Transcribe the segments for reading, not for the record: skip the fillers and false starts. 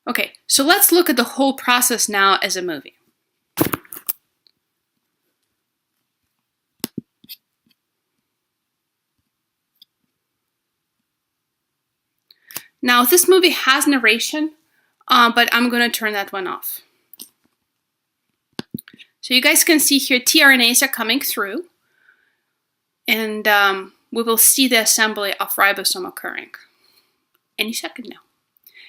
Okay, so let's look at the whole process now as a movie. Now, this movie has narration, but I'm going to turn that one off. So you guys can see here tRNAs are coming through, and we will see the assembly of ribosome occurring any second now.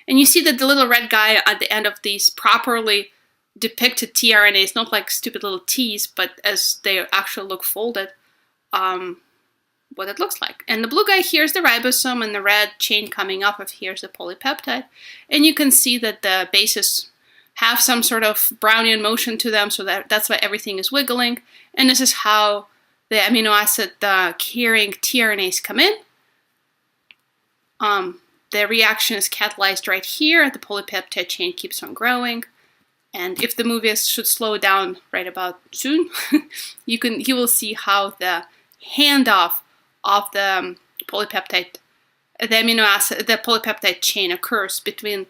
And you see that the little red guy at the end of these properly depicted tRNAs, not like stupid little T's, but as they actually look folded, what it looks like. And the blue guy here is the ribosome, and the red chain coming off of here is the polypeptide. And you can see that the bases have some sort of Brownian motion to them, so that's why everything is wiggling. And this is how the amino acid carrying tRNAs come in. The reaction is catalyzed right here. The polypeptide chain keeps on growing. And if the movie should slow down right about soon, you will see how the handoff of the polypeptide, the amino acid, the polypeptide chain occurs between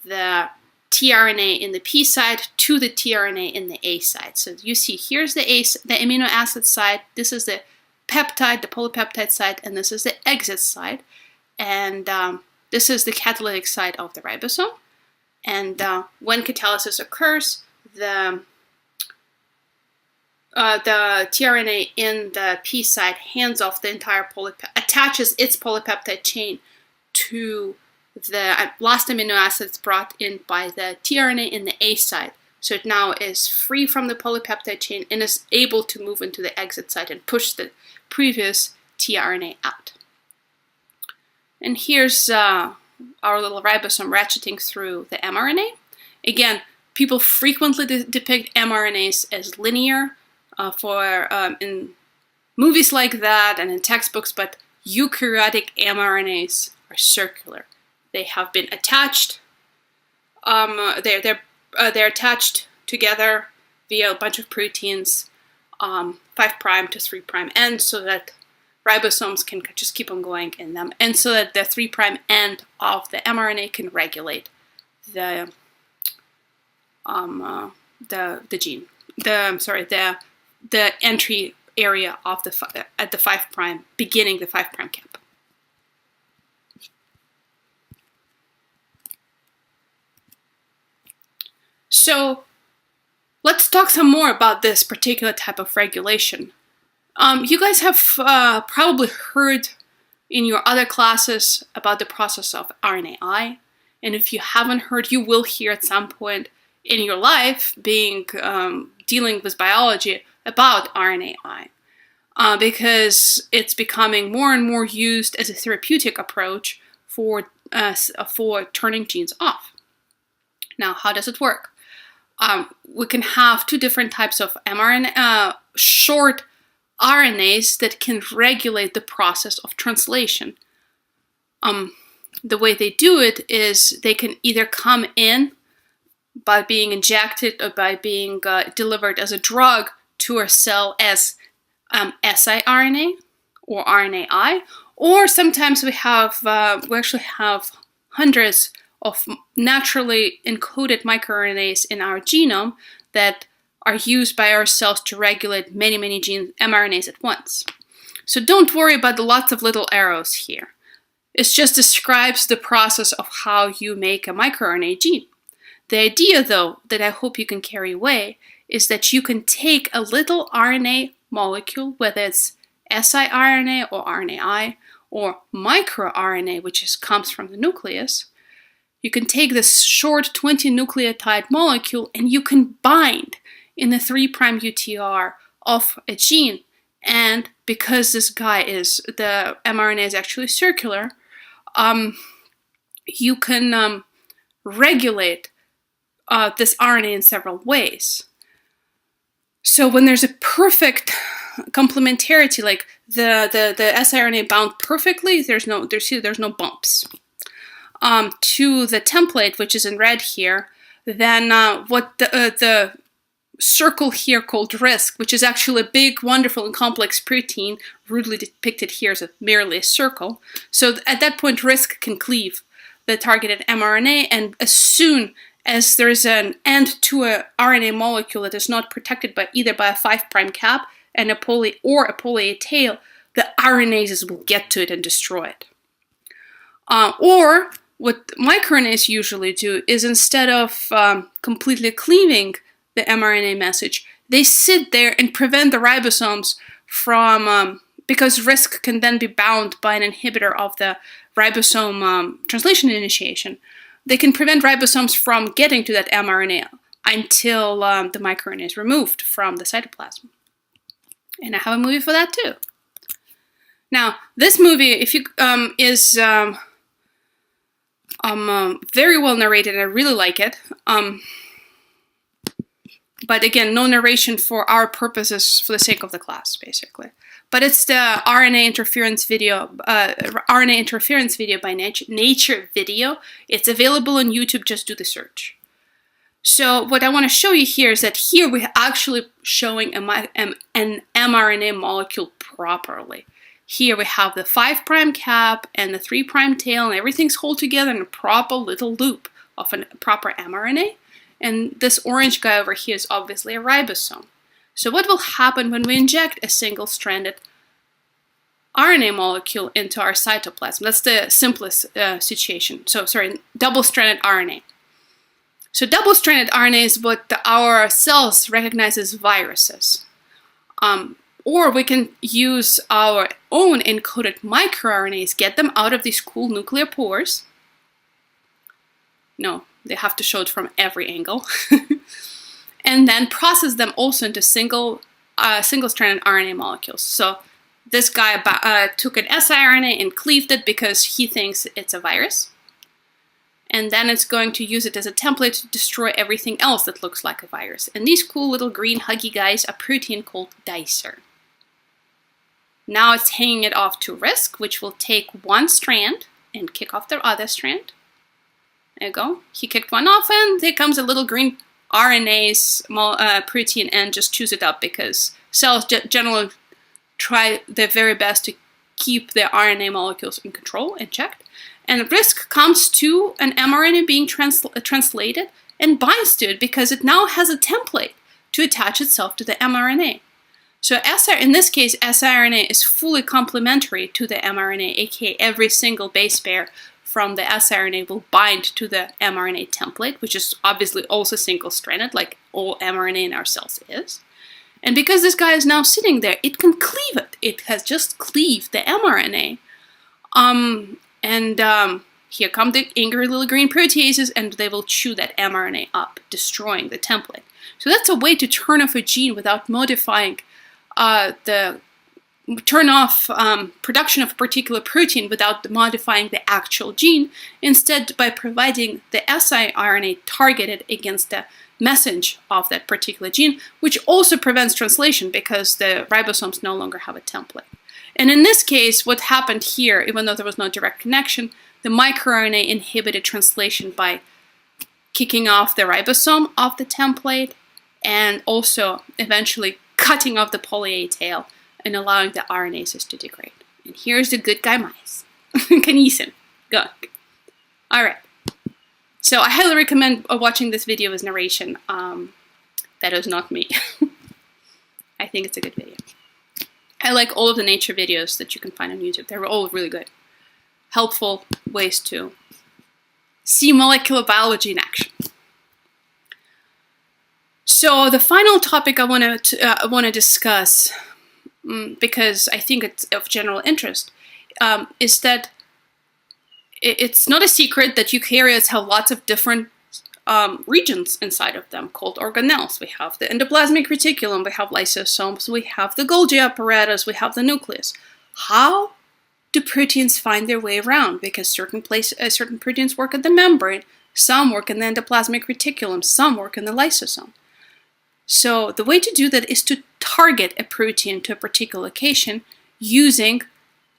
the tRNA in the P side to the tRNA in the A side. So you see here's the amino acid side, this is the peptide, the polypeptide side, and this is the exit side. And this is the catalytic side of the ribosome. And when catalysis occurs, the tRNA in the P side hands off the entire attaches its polypeptide chain to the last amino acids brought in by the tRNA in the A side. So it now is free from the polypeptide chain and is able to move into the exit side and push the previous tRNA out. And here's our little ribosome ratcheting through the mRNA. Again, people frequently depict mRNAs as linear in movies like that and in textbooks, but eukaryotic mRNAs are circular. They have been attached. They're attached together via a bunch of proteins, 5' to 3' ends, so that ribosomes can just keep on going in them, and so that the 3' end of the mRNA can regulate the gene. The entry area of at the 5', beginning the 5' cap. So let's talk some more about this particular type of regulation. You guys have probably heard in your other classes about the process of RNAi, and if you haven't heard, you will hear at some point in your life dealing with biology about RNAi, because it's becoming more and more used as a therapeutic approach for turning genes off. Now, how does it work? We can have two different types of mRNA, short RNAs that can regulate the process of translation. The way they do it is they can either come in by being injected or by being delivered as a drug to a cell as siRNA or RNAi, or sometimes we actually have hundreds of naturally encoded microRNAs in our genome that are used by our cells to regulate many mRNAs at once. So don't worry about the lots of little arrows here. It just describes the process of how you make a microRNA gene. The idea, though, that I hope you can carry away is that you can take a little RNA molecule, whether it's siRNA or RNAi, or microRNA, which comes from the nucleus. You can take this short 20 nucleotide molecule and you can bind in the 3' UTR of a gene. And because the mRNA is actually circular, you can regulate this RNA in several ways. So when there's a perfect complementarity, like the siRNA bound perfectly, there's no bumps to the template, which is in red here, then what the circle here called RISC, which is actually a big, wonderful, and complex protein, rudely depicted here as merely a circle. So at that point, RISC can cleave the targeted mRNA, and as soon as there's an end to a RNA molecule that is not protected by either by a 5' cap and a poly or a poly A tail, the RNases will get to it and destroy it. Or what microRNAs usually do is, instead of completely cleaving the mRNA message, they sit there and prevent the ribosomes from, because RISC can then be bound by an inhibitor of the ribosome translation initiation, they can prevent ribosomes from getting to that mRNA until the microRNA is removed from the cytoplasm. And I have a movie for that too. Now, this movie, if you is very well narrated. I really like it. But again, no narration for our purposes, for the sake of the class, basically. But it's the RNA interference video by Nature Video. It's available on YouTube. Just do the search. So what I want to show you here is that here we're actually showing an mRNA molecule properly. Here we have the 5' cap and the 3' tail, and everything's held together in a proper little loop of a proper mRNA. And this orange guy over here is obviously a ribosome. So what will happen when we inject a single-stranded RNA molecule into our cytoplasm? That's the simplest situation. So, sorry, double-stranded RNA. So double-stranded RNA is what our cells recognize as viruses. Or we can use our own encoded microRNAs, get them out of these cool nuclear pores. No, they have to show it from every angle. And then process them also into single-stranded RNA molecules. So this guy took an siRNA and cleaved it because he thinks it's a virus. And then it's going to use it as a template to destroy everything else that looks like a virus. And these cool little green huggy guys are a protein called dicer. Now it's hanging it off to RISC, which will take one strand and kick off the other strand. There you go. He kicked one off, and there comes a little green RNase protein and just chews it up, because cells generally try their very best to keep their RNA molecules in control and checked. And RISC comes to an mRNA being translated and binds to it because it now has a template to attach itself to the mRNA. So in this case, siRNA is fully complementary to the mRNA, aka every single base pair from the siRNA will bind to the mRNA template, which is obviously also single-stranded, like all mRNA in our cells is. And because this guy is now sitting there, it can cleave it. It has just cleaved the mRNA. Here come the angry little green proteases, and they will chew that mRNA up, destroying the template. So that's a way to turn off a gene without modifying production of a particular protein without modifying the actual gene, instead by providing the siRNA targeted against the message of that particular gene, which also prevents translation because the ribosomes no longer have a template. And in this case, what happened here, even though there was no direct connection, the microRNA inhibited translation by kicking off the ribosome of the template and also eventually cutting off the poly A tail and allowing the RNases to degrade. And here's the good guy mice. Kinesin. Go. All right. So I highly recommend watching this video with narration. That is not me. I think it's a good video. I like all of the nature videos that you can find on YouTube. They're all really good. Helpful ways to see molecular biology in action. So the final topic I want to discuss, because I think it's of general interest, is that it's not a secret that eukaryotes have lots of different regions inside of them called organelles. We have the endoplasmic reticulum, we have lysosomes, we have the Golgi apparatus, we have the nucleus. How do proteins find their way around? Because certain proteins work at the membrane, some work in the endoplasmic reticulum, some work in the lysosome. So the way to do that is to target a protein to a particular location using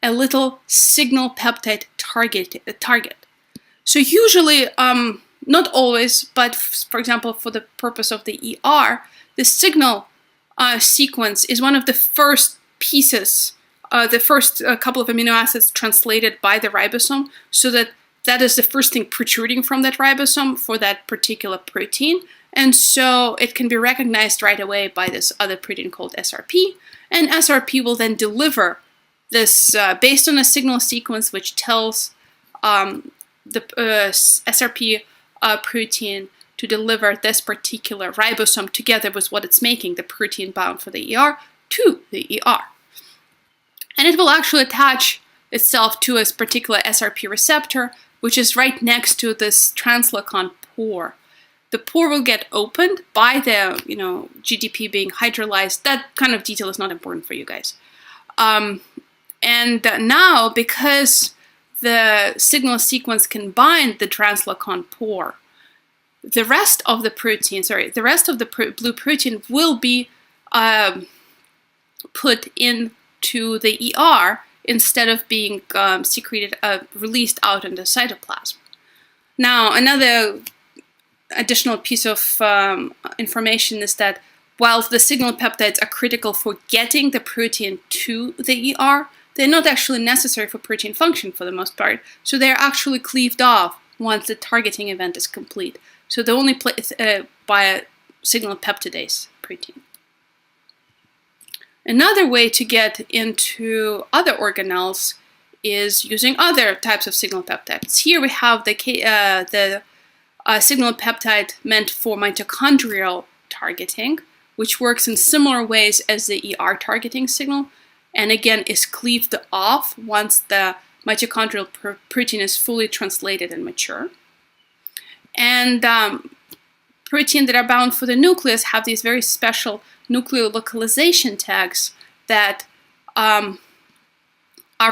a little signal peptide target. So usually, not always, but for example, for the purpose of the ER, the signal sequence is one of the first pieces, the first couple of amino acids translated by the ribosome, so that that is the first thing protruding from that ribosome for that particular protein. And so it can be recognized right away by this other protein called SRP. And SRP will then deliver this based on a signal sequence which tells the SRP protein to deliver this particular ribosome together with what it's making, the protein bound for the ER, to the ER. And it will actually attach itself to a particular SRP receptor, which is right next to this translocon pore. The pore will get opened by the GDP being hydrolyzed. That kind of detail is not important for you guys. And now, because the signal sequence can bind the translocon pore, the rest of the blue protein will be put into the ER instead of being released out in the cytoplasm. Now, another additional piece of information is that while the signal peptides are critical for getting the protein to the ER, they're not actually necessary for protein function for the most part, so they're actually cleaved off once the targeting event is complete. So they're only by a signal peptidase protein. Another way to get into other organelles is using other types of signal peptides. Here we have the signal peptide meant for mitochondrial targeting, which works in similar ways as the ER targeting signal, and again is cleaved off once the mitochondrial protein is fully translated and mature. And proteins that are bound for the nucleus have these very special nuclear localization tags that are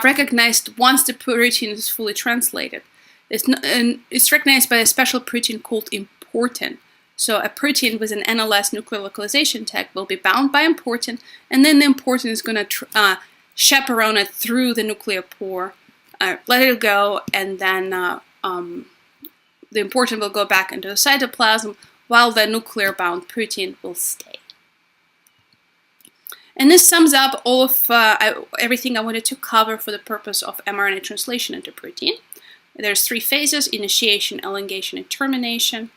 recognized once the protein is fully translated. It's recognized by a special protein called importin. So a protein with an NLS nuclear localization tag will be bound by importin, and then the importin is going to chaperone it through the nuclear pore, let it go, and then the importin will go back into the cytoplasm while the nuclear bound protein will stay. And this sums up all of everything I wanted to cover for the purpose of mRNA translation into protein. There's 3 phases: initiation, elongation, and termination.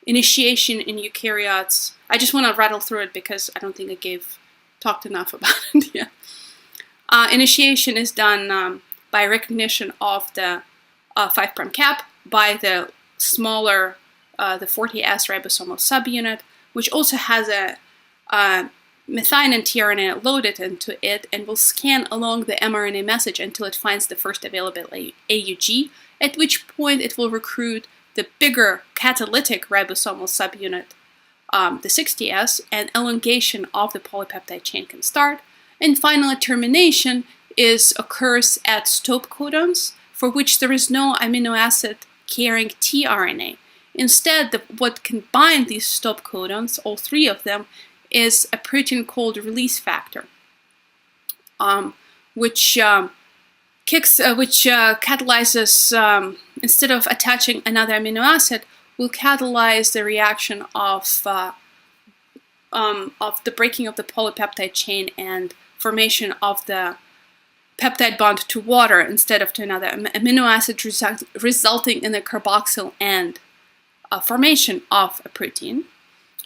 Initiation in eukaryotes, I' want to rattle through it because I don't think I talked enough about it yet. Initiation is done by recognition of the 5' cap by the smaller, the 40S ribosomal subunit, which also has a methionine tRNA loaded into it and will scan along the mRNA message until it finds the first available AUG, at which point it will recruit the bigger catalytic ribosomal subunit, the 60S, and elongation of the polypeptide chain can start. And finally, termination occurs at stop codons, for which there is no amino acid carrying tRNA. Instead, what can bind these stop codons, all 3 of them, is a protein called release factor, which catalyzes, instead of attaching another amino acid, will catalyze the reaction of the breaking of the polypeptide chain and formation of the peptide bond to water instead of to another amino acid, resulting in the carboxyl end formation of a protein.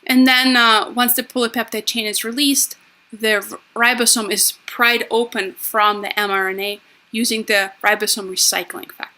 And then once the polypeptide chain is released, the ribosome is pried open from the mRNA using the ribosome recycling factor.